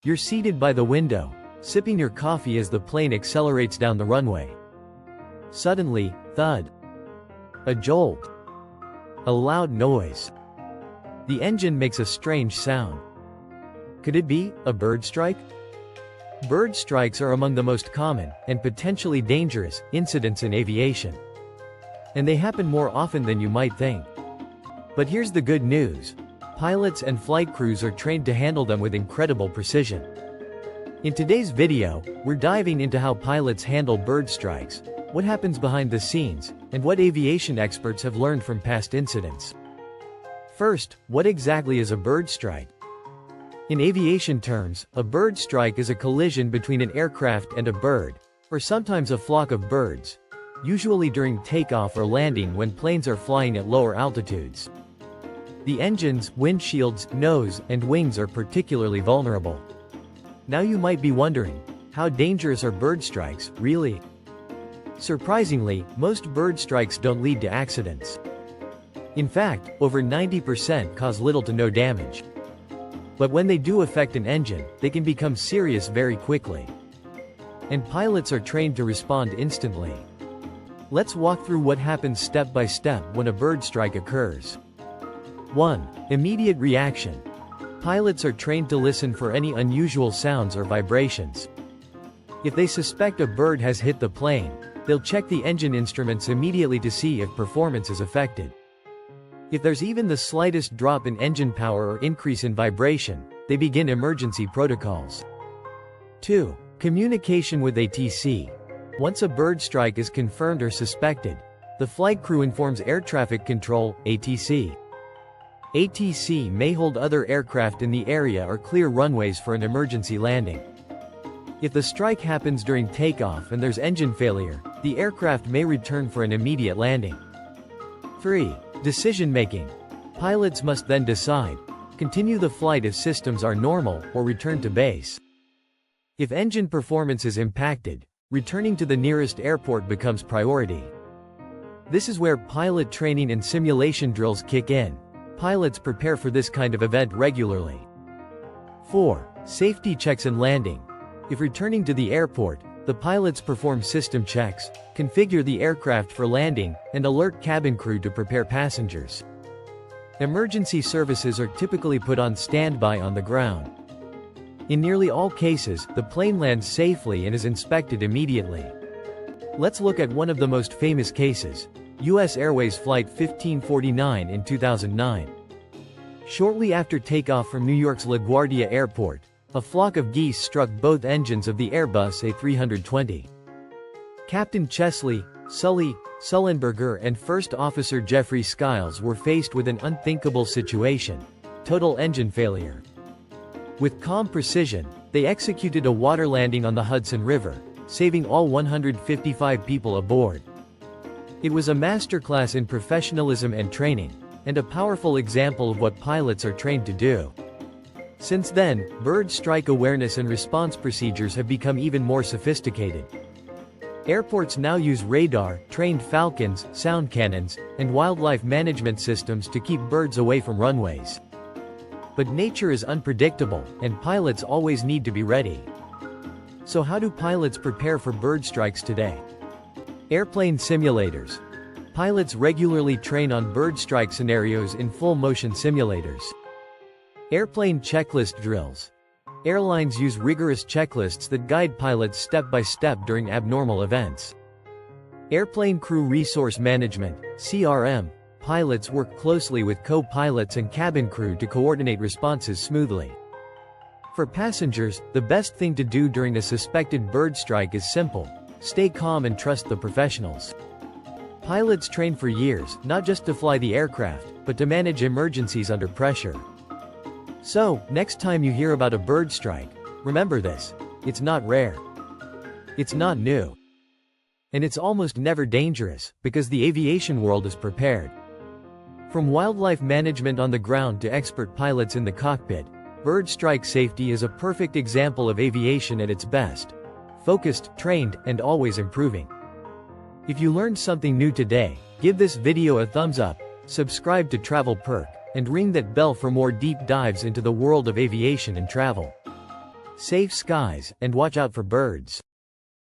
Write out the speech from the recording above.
You're seated by the window, sipping your coffee as the plane accelerates down the runway. Suddenly, thud. A jolt. A loud noise. The engine makes a strange sound. Could it be a bird strike? Bird strikes are among the most common, and potentially dangerous, incidents in aviation. And they happen more often than you might think. But here's the good news. Pilots and flight crews are trained to handle them with incredible precision. In today's video, we're diving into how pilots handle bird strikes, what happens behind the scenes, and what aviation experts have learned from past incidents. First, what exactly is a bird strike? In aviation terms, a bird strike is a collision between an aircraft and a bird, or sometimes a flock of birds, usually during takeoff or landing when planes are flying at lower altitudes. The engines, windshields, nose, and wings are particularly vulnerable. Now you might be wondering, how dangerous are bird strikes, really? Surprisingly, most bird strikes don't lead to accidents. In fact, over 90% cause little to no damage. But when they do affect an engine, they can become serious very quickly. And pilots are trained to respond instantly. Let's walk through what happens step by step when a bird strike occurs. 1. Immediate reaction. Pilots are trained to listen for any unusual sounds or vibrations. If they suspect a bird has hit the plane, they'll check the engine instruments immediately to see if performance is affected. If there's even the slightest drop in engine power or increase in vibration, they begin emergency protocols. 2. Communication with ATC. Once a bird strike is confirmed or suspected, the flight crew informs Air Traffic Control, ATC. ATC may hold other aircraft in the area or clear runways for an emergency landing. If the strike happens during takeoff and there's engine failure, the aircraft may return for an immediate landing. 3. Decision-making. Pilots must then decide, continue the flight if systems are normal, or return to base. If engine performance is impacted, returning to the nearest airport becomes priority. This is where pilot training and simulation drills kick in. Pilots prepare for this kind of event regularly. 4. Safety checks and landing. If returning to the airport, the pilots perform system checks, configure the aircraft for landing, and alert cabin crew to prepare passengers. Emergency services are typically put on standby on the ground. In nearly all cases, the plane lands safely and is inspected immediately. Let's look at one of the most famous cases, U.S. Airways Flight 1549 in 2009. Shortly after takeoff from New York's LaGuardia Airport, a flock of geese struck both engines of the Airbus A320. Captain Chesley, Sully, Sullenberger and First Officer Jeffrey Skiles were faced with an unthinkable situation: total engine failure. With calm precision, they executed a water landing on the Hudson River, saving all 155 people aboard. It was a masterclass in professionalism and training, and a powerful example of what pilots are trained to do. Since then, bird strike awareness and response procedures have become even more sophisticated. Airports now use radar, trained falcons, sound cannons, and wildlife management systems to keep birds away from runways. But nature is unpredictable, and pilots always need to be ready. So how do pilots prepare for bird strikes today? Airplane simulators. Pilots regularly train on bird strike scenarios in full-motion simulators. Airplane checklist drills. Airlines use rigorous checklists that guide pilots step by step during abnormal events. Airplane crew resource management, CRM. Pilots work closely with co-pilots and cabin crew to coordinate responses smoothly. For passengers, the best thing to do during a suspected bird strike is simple: stay calm and trust the professionals. Pilots train for years, not just to fly the aircraft, but to manage emergencies under pressure. So, next time you hear about a bird strike, remember this: it's not rare. It's not new. And it's almost never dangerous, because the aviation world is prepared. From wildlife management on the ground to expert pilots in the cockpit, bird strike safety is a perfect example of aviation at its best: focused, trained, and always improving. If you learned something new today, give this video a thumbs up, subscribe to Travel Perk, and ring that bell for more deep dives into the world of aviation and travel. Safe skies, and watch out for birds.